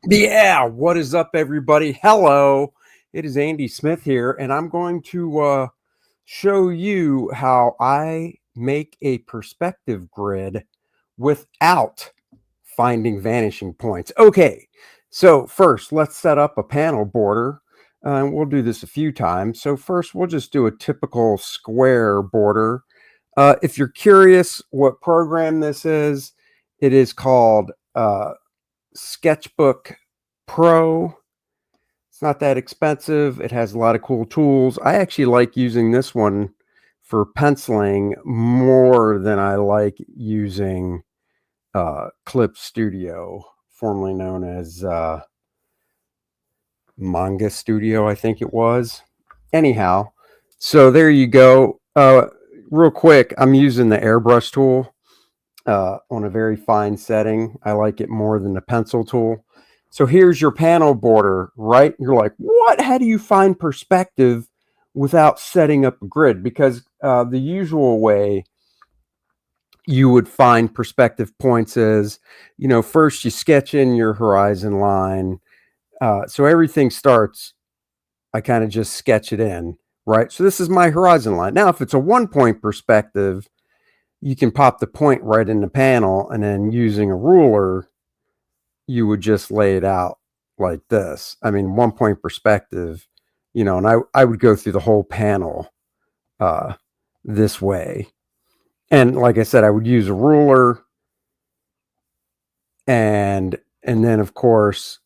Yeah, what is up, everybody? Hello, it is Andy Smith here, and I'm going to show you how I make a perspective grid without finding vanishing points. Okay, so first, let's set up a panel border. We'll do this a few times. So first, we'll just do a typical square border. If you're curious what program this is, it is called Sketchbook Pro. It's not that expensive. It has a lot of cool tools. I actually like using this one for penciling more than I like using Clip Studio, formerly known as Manga Studio, I think it was. Anyhow, so there you go. Real quick, I'm using the airbrush tool on a very fine setting. I like it more than the pencil tool. So here's your panel border, right? You're like, what? How do you find perspective without setting up a grid? Because the usual way you would find perspective points is, first you sketch in your horizon line. So everything starts, I kind of just sketch it in, right? So this is my horizon line. Now, if it's a 1-point perspective, you can pop the point right in the panel, and then using a ruler, you would just lay it out like this. I mean, 1-point perspective, and I would go through the whole panel this way. And like I said, I would use a ruler, and then of course,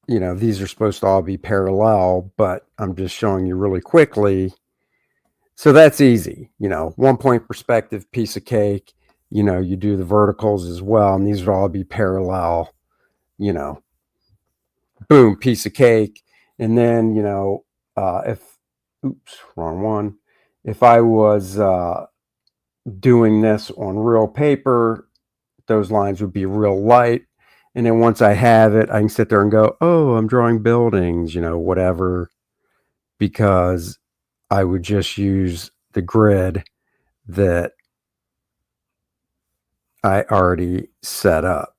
these are supposed to all be parallel, but I'm just showing you really quickly. So that's easy, 1-point perspective, piece of cake. You do the verticals as well, and these would all be parallel, boom, piece of cake. And then, wrong one. If I was doing this on real paper, those lines would be real light. And then once I have it, I can sit there and go, oh, I'm drawing buildings, whatever, because I would just use the grid that I already set up,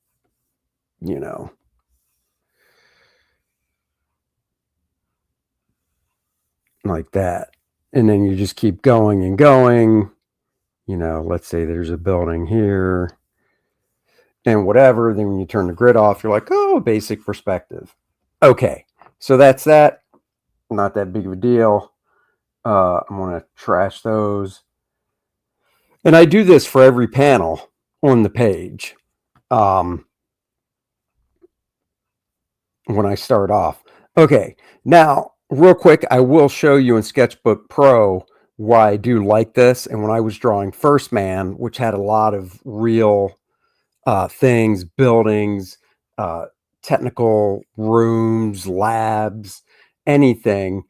like that. And then you just keep going and going. Let's say there's a building here and whatever. Then when you turn the grid off, you're like, oh, basic perspective. Okay, so that's that. Not that big of a deal. I'm going to trash those. And I do this for every panel on the page when I start off. Okay, now, real quick, I will show you in Sketchbook Pro why I do like this. And when I was drawing First Man, which had a lot of real things, buildings, technical rooms, labs, anything,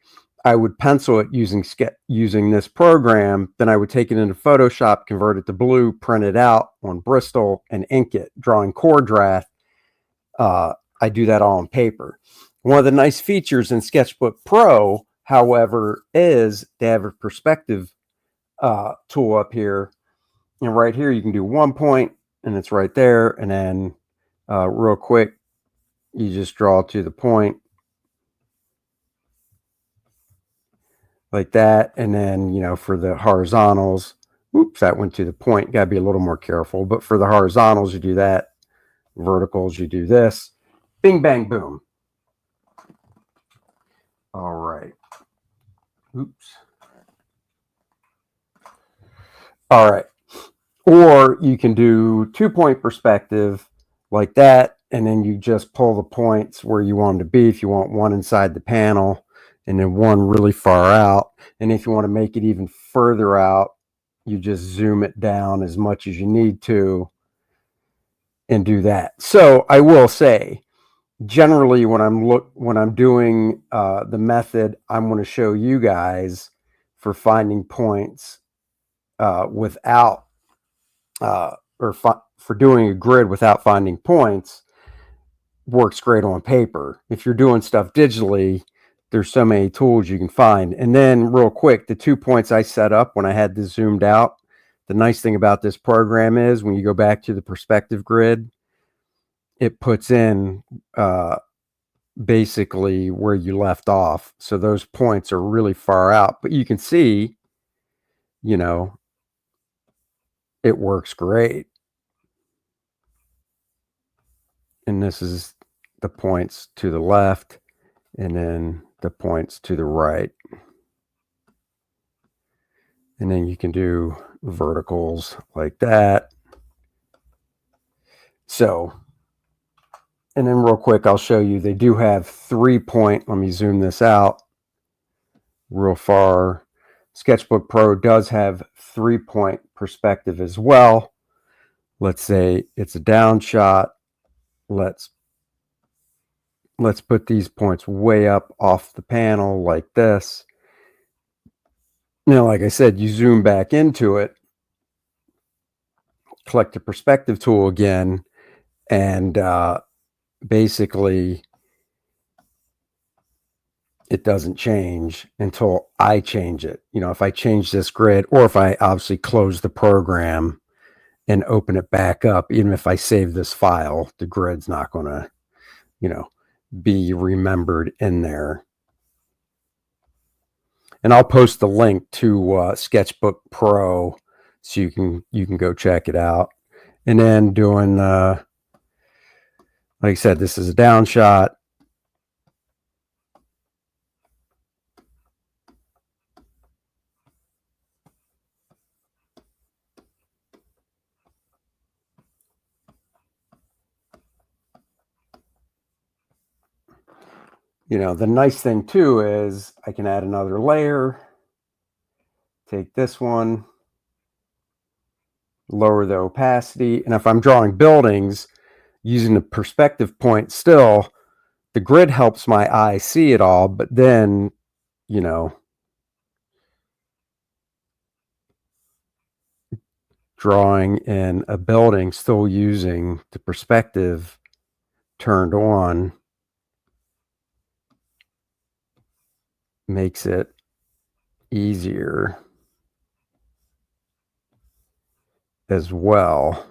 I would pencil it using this program. Then I would take it into Photoshop, convert it to blue, print it out on Bristol, and ink it. Drawing Kor-Drath, I do that all on paper. One of the nice features in Sketchbook Pro, however, is they have a perspective tool up here. And right here, you can do 1 point, and it's right there. And then real quick, you just draw to the point like that. And then, for the horizontals, oops, that went to the point. Got to be a little more careful. But for the horizontals, you do that. Verticals, you do this. Bing, bang, boom. All right. Oops. All right. Or you can do 2-point perspective like that, and then you just pull the points where you want them to be. If you want one inside the panel and then one really far out. And if you want to make it even further out, you just zoom it down as much as you need to and do that. So I will say, generally, when I'm doing the method, I'm going to show you guys for finding points without for doing a grid without finding points works great on paper. If you're doing stuff digitally, there's so many tools you can find. And then real quick, the 2 points I set up when I had this zoomed out, the nice thing about this program is when you go back to the perspective grid, it puts in basically where you left off. So those points are really far out, but you can see, you know, it works great. And this is the points to the left and then the points to the right. And then you can do verticals like that. So, and then real quick, I'll show you, they do have 3-point, let me zoom this out real far. Sketchbook Pro does have 3-point perspective as well. Let's say it's a down shot. Let's put these points way up off the panel like this. Now, like I said, you zoom back into it, collect the perspective tool again, and basically it doesn't change until I change it. You know, if I change this grid, or if I obviously close the program and open it back up, even if I save this file, the grid's not going to, you know, be remembered in there. And I'll post the link to Sketchbook Pro so you can go check it out. And then doing, like I said, this is a down shot. You know, the nice thing too is I can add another layer, take this one, lower the opacity. And if I'm drawing buildings using the perspective point still, the grid helps my eye see it all, but then, you know, drawing in a building still using the perspective turned on makes it easier as well.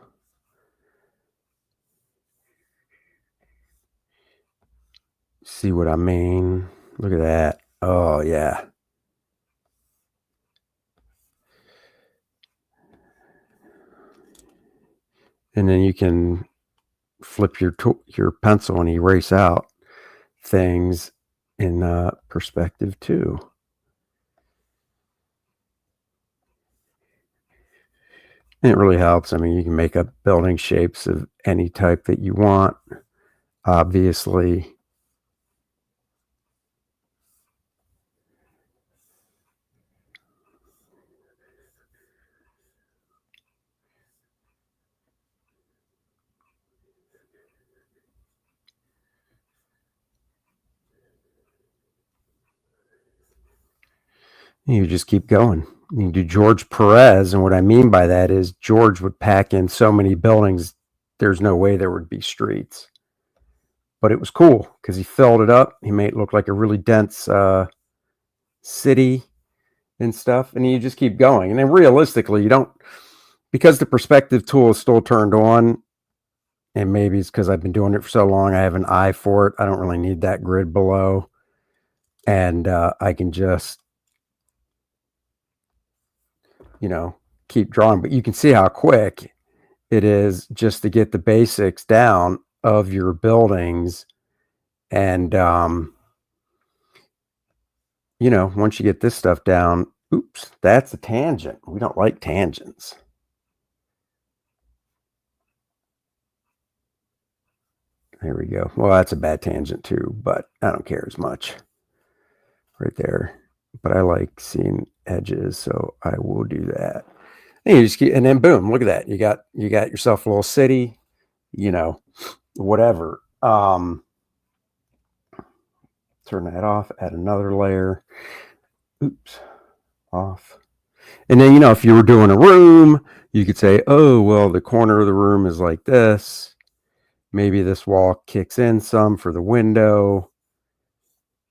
See what I mean? Look at that. Oh, yeah. And then you can flip your pencil and erase out things in perspective too. And it really helps. I mean, you can make up building shapes of any type that you want, obviously. You just keep going. You do George Perez, and what I mean by that is George would pack in so many buildings, there's no way there would be streets. But it was cool because he filled it up. He made it look like a really dense city and stuff, and you just keep going. And then realistically, you don't, because the perspective tool is still turned on, and maybe it's because I've been doing it for so long, I have an eye for it. I don't really need that grid below, and I can just, you know, keep drawing. But you can see how quick it is just to get the basics down of your buildings. And you know, once you get this stuff down, oops, that's a tangent. We don't like tangents. There we go. Well, that's a bad tangent too, but I don't care as much right there. But I like seeing edges, so I will do that. And you just keep, and then boom, look at that. You got yourself a little city, you know, whatever. Turn that off, add another layer. Oops, off. And then, you know, if you were doing a room, you could say, oh, well, the corner of the room is like this. Maybe this wall kicks in some for the window.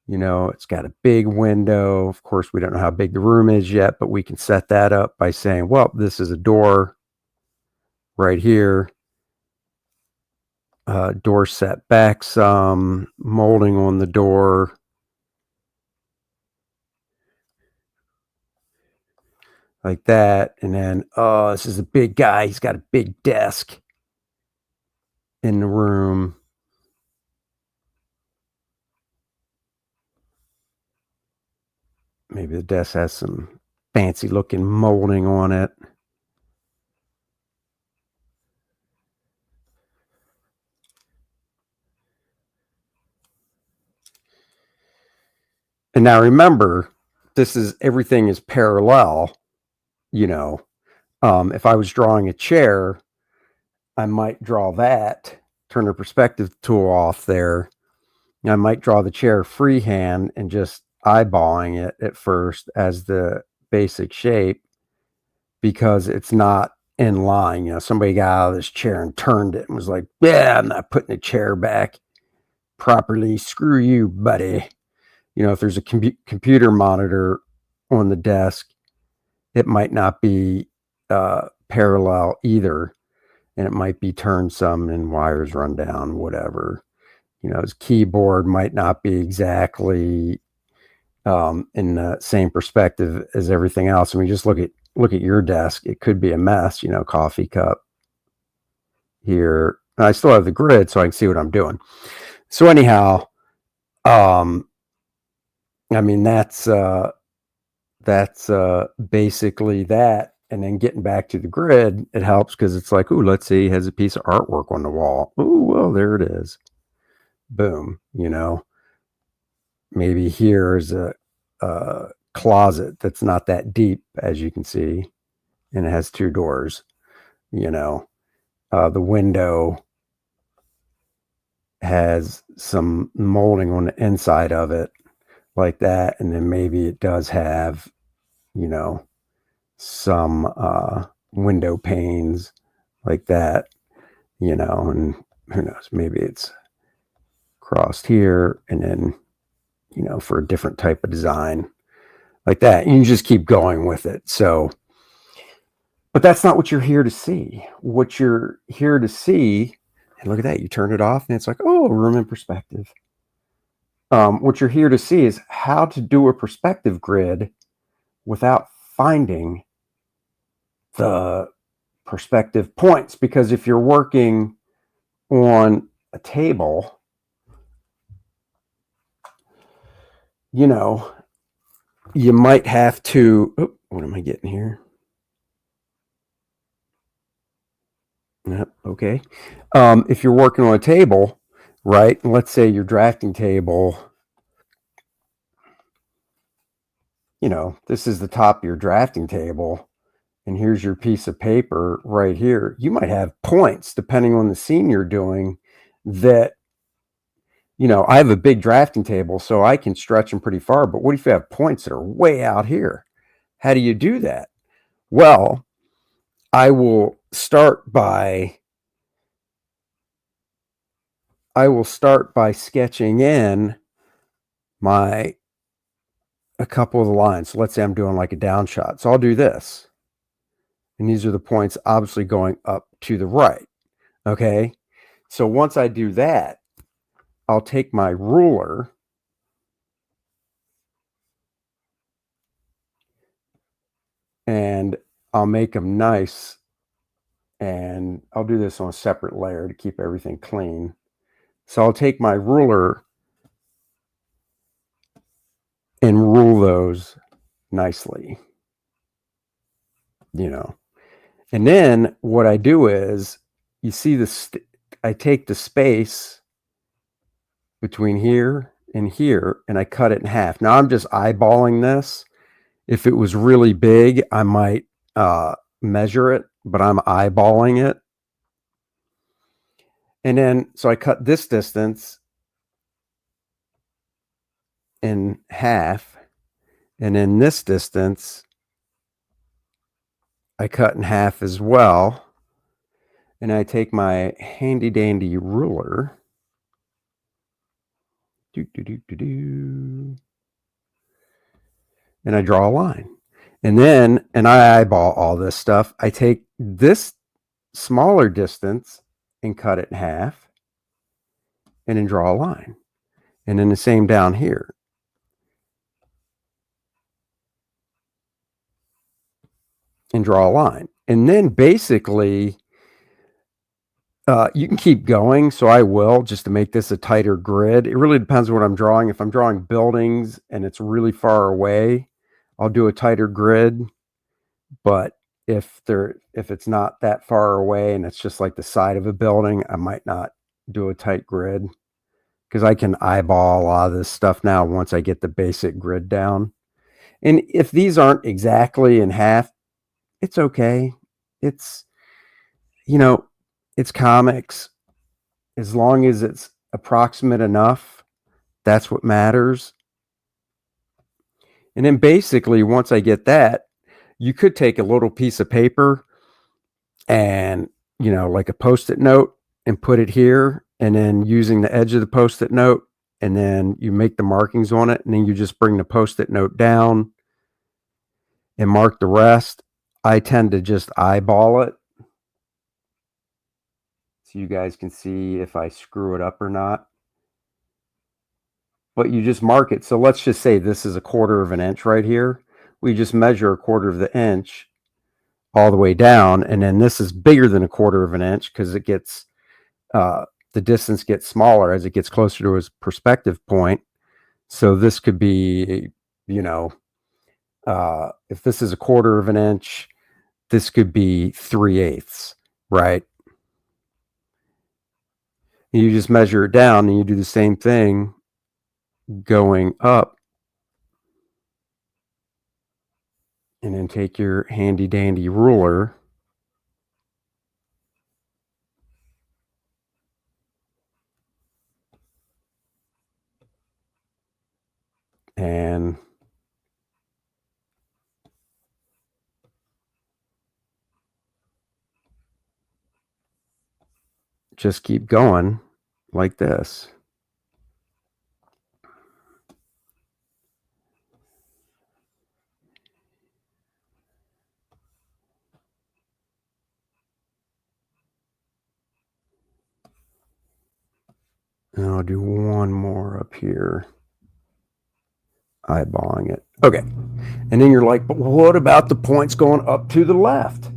You know, it's got a big window. Of course, we don't know how big the room is yet, but we can set that up by saying, well, this is a door right here. door set back some, molding on the door. Like that. And then, oh, this is a big guy. He's got a big desk in the room. Maybe the desk has some fancy looking molding on it. And now remember, everything is parallel. If I was drawing a chair, I might draw that, turn the perspective tool off there. I might draw the chair freehand and just eyeballing it at first as the basic shape because it's not in line. Somebody got out of this chair and turned it and was like, yeah, I'm not putting the chair back properly. Screw you, buddy. If there's a computer monitor on the desk, it might not be parallel either. And it might be turned some and wires run down, whatever. His keyboard might not be exactly in the same perspective as everything else. I mean, just look at your desk. It could be a mess, coffee cup here. And I still have the grid so I can see what I'm doing. So anyhow, I mean, that's basically that. And then getting back to the grid, it helps because it's like, ooh, let's see, he has a piece of artwork on the wall. Ooh, well, there it is. Boom, maybe here's a closet that's not that deep, as you can see, and it has 2 doors. The window has some molding on the inside of it like that, and then maybe it does have some window panes like that, and who knows, maybe it's crossed here and then for a different type of design like that. You just keep going with it. So, but that's not what you're here to see. What you're here to see, and look at that, you turn it off and it's like, oh, room in perspective. What you're here to see is how to do a perspective grid without finding the perspective points. Because if you're working on a table, you might have to, what am I getting here? Okay. If you're working on a table, right? Let's say your drafting table, this is the top of your drafting table, and here's your piece of paper right here. You might have points depending on the scene you're doing that, I have a big drafting table, so I can stretch them pretty far. But what if you have points that are way out here? How do you do that? Well, I will start by sketching in a couple of the lines. So let's say I'm doing like a down shot. So I'll do this. And these are the points obviously going up to the right. Okay. So once I do that, I'll take my ruler and I'll make them nice. And I'll do this on a separate layer to keep everything clean. So I'll take my ruler and rule those nicely, And then what I do is, you see this, I take the space between here and here and I cut it in half. Now I'm just eyeballing this. If it was really big, I might measure it, but I'm eyeballing it. And then, so I cut this distance in half, and then this distance I cut in half as well. And I take my handy dandy ruler, and I draw a line. And then, I eyeball all this stuff. I take this smaller distance and cut it in half. and then draw a line. And then the same down here. And draw a line. And then basically, you can keep going. So I will, just to make this a tighter grid. It really depends on what I'm drawing. If I'm drawing buildings and it's really far away, I'll do a tighter grid. But if it's not that far away and it's just like the side of a building, I might not do a tight grid, because I can eyeball a lot of this stuff now once I get the basic grid down. And if these aren't exactly in half, it's okay. It's, it's comics. As long as it's approximate enough, that's what matters. And then basically, once I get that, you could take a little piece of paper and, like a Post-it note, and put it here, and then using the edge of the Post-it note, and then you make the markings on it, and then you just bring the Post-it note down and mark the rest. I tend to just eyeball it so you guys can see if I screw it up or not. But you just mark it. So let's just say this is 1/4 of an inch right here. We just measure 1/4 of the inch all the way down, and then this is bigger than 1/4 of an inch because it gets the distance gets smaller as it gets closer to its perspective point. So this could be, if this is 1/4 of an inch, this could be 3/8, right? And you just measure it down, and you do the same thing going up. And then take your handy dandy ruler and just keep going like this. And I'll do one more up here, eyeballing it. Okay. And then you're like, but what about the points going up to the left?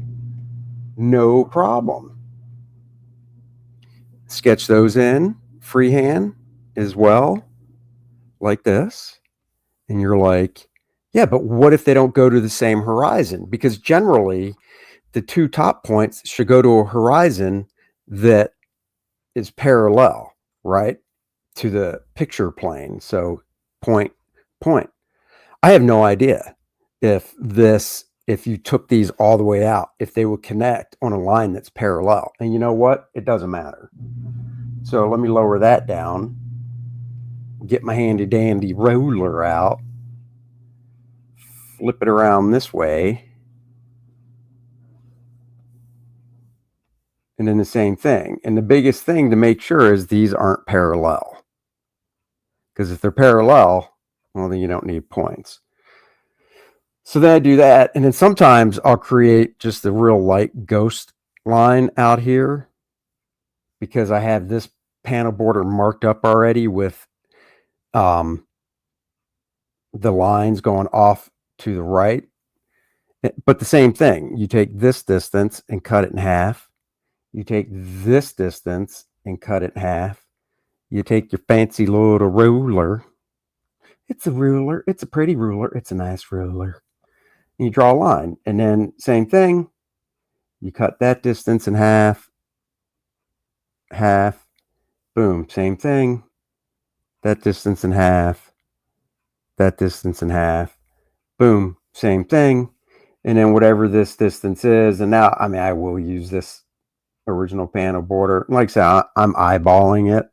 No problem. Sketch those in freehand as well, like this. And you're like, yeah, but what if they don't go to the same horizon? Because generally, the two top points should go to a horizon that is parallel, right, to the picture plane. So point, point. I have no idea if you took these all the way out, if they would connect on a line that's parallel. And you know what? It doesn't matter. So let me lower that down, get my handy dandy ruler out, flip it around this way, and then the same thing. And the biggest thing to make sure is these aren't parallel. Because if they're parallel, well, then you don't need points. So then I do that, and then sometimes I'll create just a real light ghost line out here because I have this panel border marked up already with the lines going off to the right. But the same thing, you take this distance and cut it in half. You take this distance and cut it in half. You take your fancy little ruler. It's a ruler. It's a pretty ruler. It's a nice ruler. And you draw a line. And then same thing. You cut that distance in half. Half. Boom. Same thing. That distance in half. That distance in half. Boom. Same thing. And then whatever this distance is. And now, I will use this original panel border. Like I said, I'm eyeballing it.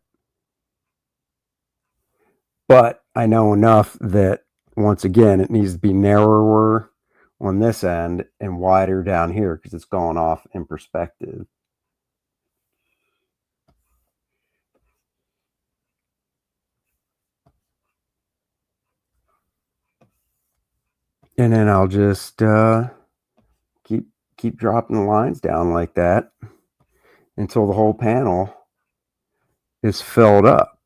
But I know enough that, once again, it needs to be narrower on this end and wider down here because it's going off in perspective. And then I'll just keep dropping the lines down like that until the whole panel is filled up.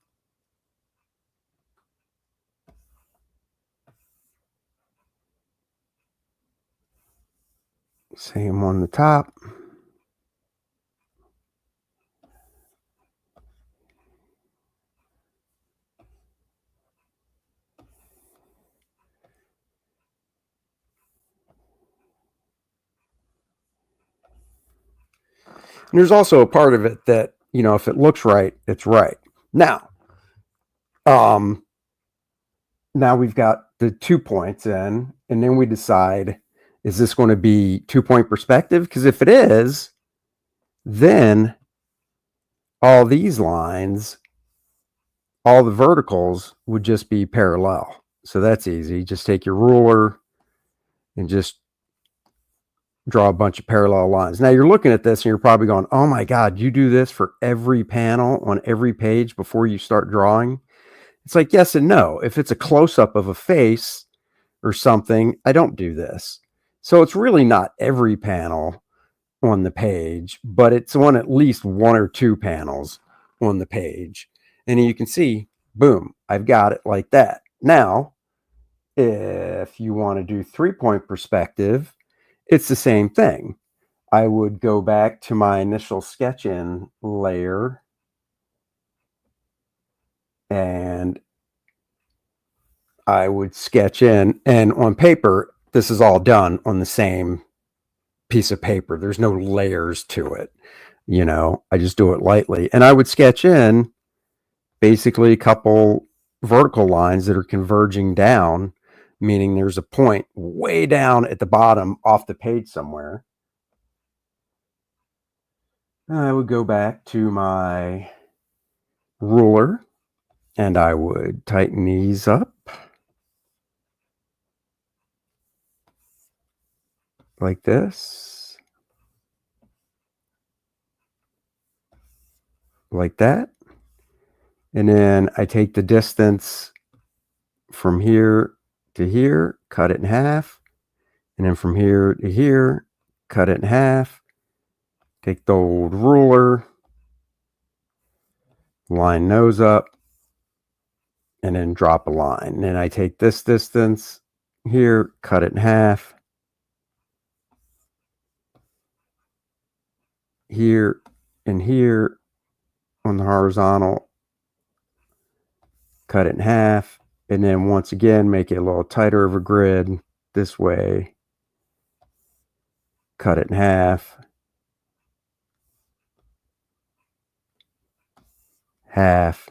Same on the top. And there's also a part of it that, you know, if it looks right, it's right. Now, now we've got the 2 points in, and then we decide, is this going to be 2-point perspective? Because if it is, then all these lines, all the verticals would just be parallel. So that's easy. Just take your ruler and just draw a bunch of parallel lines. Now you're looking at this and you're probably going, oh my God, you do this for every panel on every page before you start drawing? It's like, yes and no. If it's a close-up of a face or something, I don't do this. So it's really not every panel on the page, but it's on at least 1 or 2 panels on the page. And you can see, boom, I've got it like that. Now, if you want to do 3-point perspective, it's the same thing. I would go back to my initial sketch in layer and I would sketch in, and on paper, this is all done on the same piece of paper. There's no layers to it. You know, I just do it lightly. And I would sketch in basically a couple vertical lines that are converging down, meaning there's a point way down at the bottom off the page somewhere. I would go back to my ruler and I would tighten these up like this, like that. And then I take the distance from here to here, cut it in half. And then from here to here, cut it in half. Take the old ruler, line those up, and then drop a line. And then I take this distance here, cut it in half. Here and here on the horizontal, cut it in half. And then once again, make it a little tighter of a grid this way. Cut it in half. Half.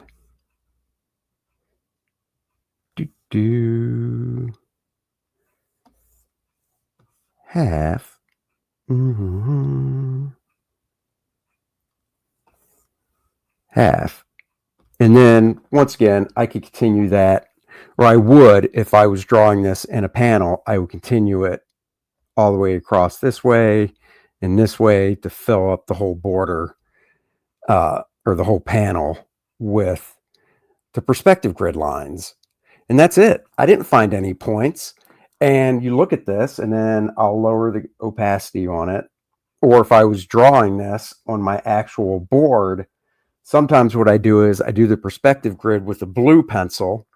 Half. Half. And then once again, I could continue that, or I would, if I was drawing this in a panel, I would continue it all the way across this way and this way to fill up the whole border or the whole panel with the perspective grid lines. And that's it. I didn't find any points. And you look at this, and then I'll lower the opacity on it. Or if I was drawing this on my actual board, sometimes what I do is I do the perspective grid with a blue pencil.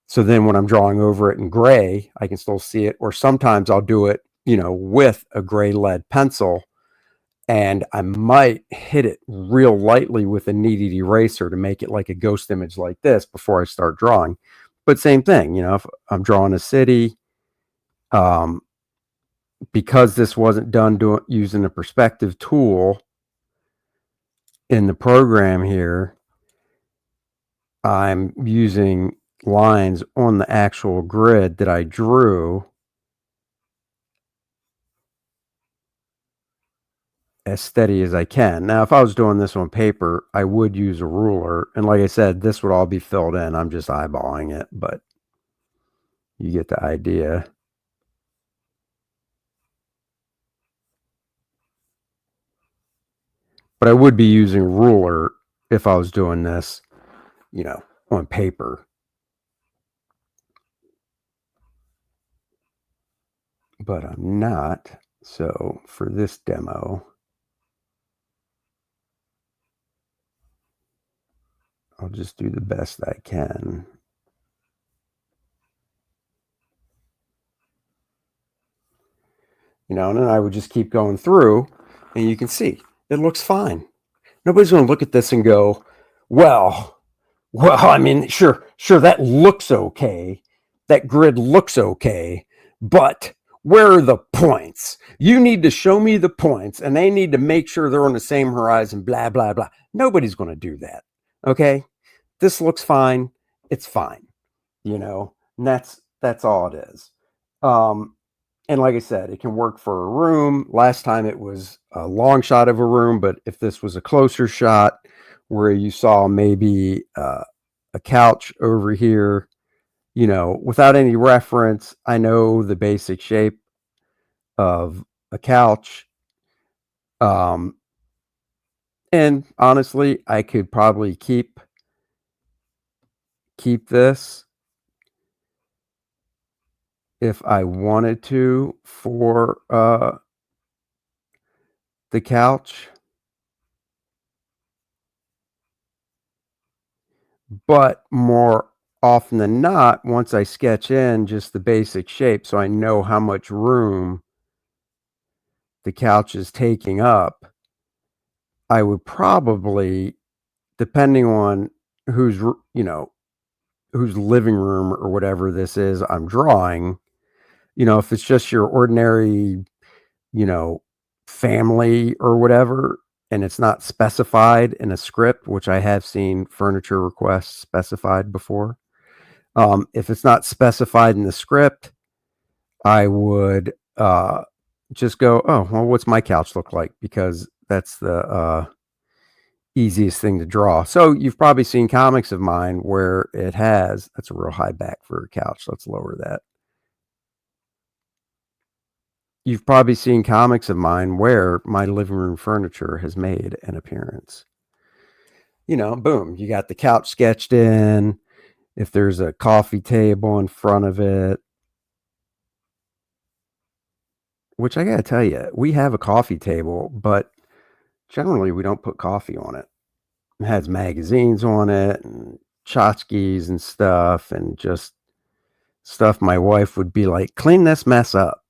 So then when I'm drawing over it in gray, I can still see it. Or sometimes I'll do it, you know, with a gray lead pencil. And I might hit it real lightly with a kneaded eraser to make it like a ghost image like this before I start drawing. But same thing, you know, if I'm drawing a city, because this wasn't done using a perspective tool in the program here, I'm using lines on the actual grid that I drew as steady as I can. Now, if I was doing this on paper, I would use a ruler. And like I said, this would all be filled in. I'm just eyeballing it, but you get the idea. But I would be using a ruler if I was doing this, you know, on paper. But I'm not. So for this demo, I'll just do the best I can. And then I would just keep going through, and you can see it looks fine. Nobody's going to look at this and go, well, I mean, sure, that looks okay. That grid looks okay, but where are the points? You need to show me the points, and they need to make sure they're on the same horizon, blah, blah, blah. Nobody's going to do that. Okay? This looks fine. It's fine. And that's all it is. And like I said, it can work for a room. Last time it was a long shot of a room, but if this was a closer shot where you saw maybe a couch over here, without any reference, I know the basic shape of a couch. And honestly, I could probably keep this if I wanted to for the couch. But more often than not, once I sketch in just the basic shape so I know how much room the couch is taking up, I would probably, depending on whose living room or whatever this is I'm drawing, if it's just your ordinary, family or whatever, and it's not specified in a script, which I have seen furniture requests specified before. If it's not specified in the script, I would just go, oh, well, what's my couch look like? Because that's the easiest thing to draw. So you've probably seen comics of mine where it has, that's a real high back for a couch. Let's lower that. You've probably seen comics of mine where my living room furniture has made an appearance. Boom, you got the couch sketched in. If there's a coffee table in front of it, which I got to tell you, we have a coffee table, but generally we don't put coffee on it. It has magazines on it and tchotchkes and stuff, and just stuff my wife would be like, clean this mess up,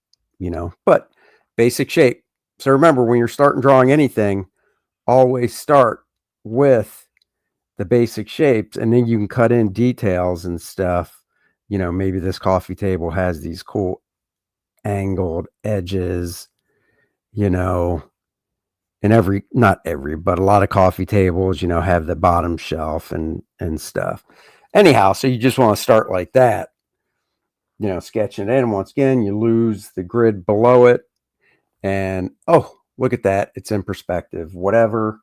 but basic shape. So remember, when you're starting drawing anything, always start with the basic shapes, and then you can cut in details and stuff. Maybe this coffee table has these cool angled edges, and not every, but a lot of coffee tables, have the bottom shelf and stuff. Anyhow, so you just want to start like that, sketching it in. Once again, you lose the grid below it, and oh, look at that, it's in perspective, whatever.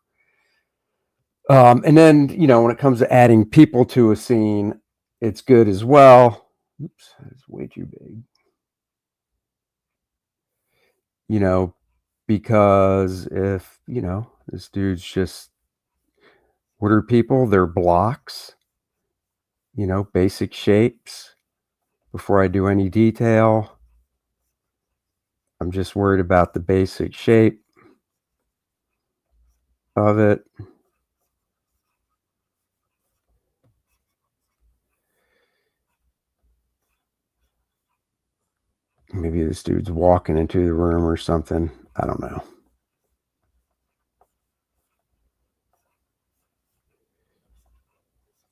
And then, when it comes to adding people to a scene, it's good as well. Oops, that's way too big. Because if, this dude's just, what are people? They're blocks, basic shapes. Before I do any detail, I'm just worried about the basic shape of it. Maybe this dude's walking into the room or something. I don't know.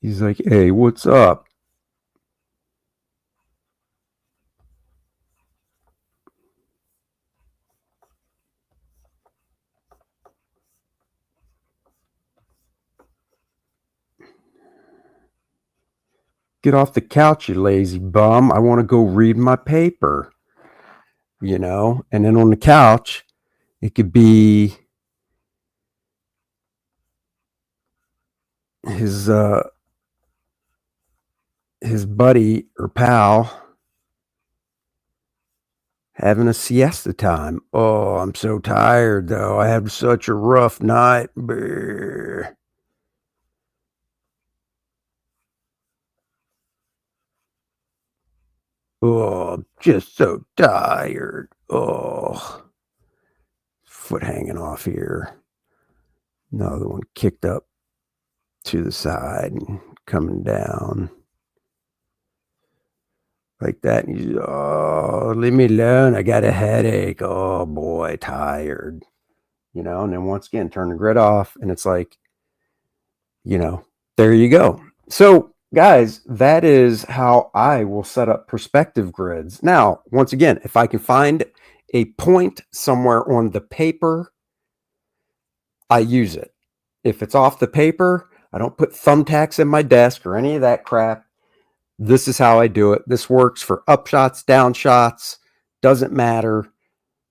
He's like, hey, what's up? Get off the couch, you lazy bum. I want to go read my paper. And then on the couch, it could be his buddy or pal having a siesta time. Oh, I'm so tired though. I had such a rough night. Brr. Oh, I'm just so tired. Oh, foot hanging off here. Another one kicked up to the side and coming down. like that. And you, oh, leave me alone. I got a headache. Oh boy, tired. You know, and then once again, turn the grid off, and it's like, you know, there you go. So, guys, that is how I will set up perspective grids. Now, once again, if I can find a point somewhere on the paper, I use it. If it's off the paper, I don't put thumbtacks in my desk or any of that crap. This is how I do it. This works for up shots, down shots, doesn't matter.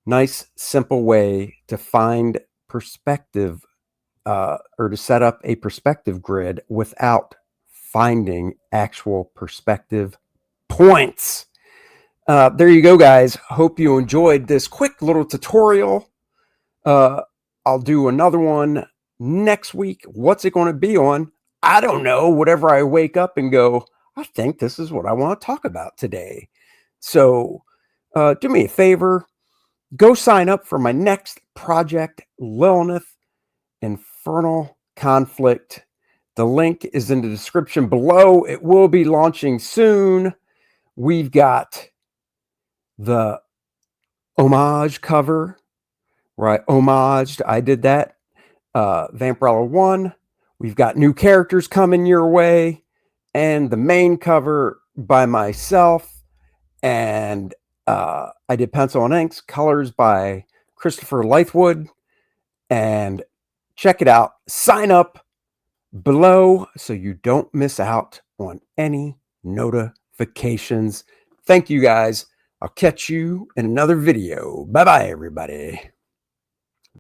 Nice, simple way to find perspective or to set up a perspective grid without finding actual perspective points. There you go, guys. Hope you enjoyed this quick little tutorial. I'll do another one next week. What's it going to be on? I don't know. Whatever I wake up and go, I think this is what I want to talk about today. So do me a favor. Go sign up for my next project, Lilineth Infernal Conflict. The link is in the description below. It will be launching soon. We've got the homage cover, right? Homaged. I did that. Vampirella 1. We've got new characters coming your way. And the main cover by myself. And I did pencil and inks, colors by Christopher Lythwood. And check it out. Sign up below so you don't miss out on any notifications. Thank you, guys. I'll catch you in another video. Bye-bye, everybody.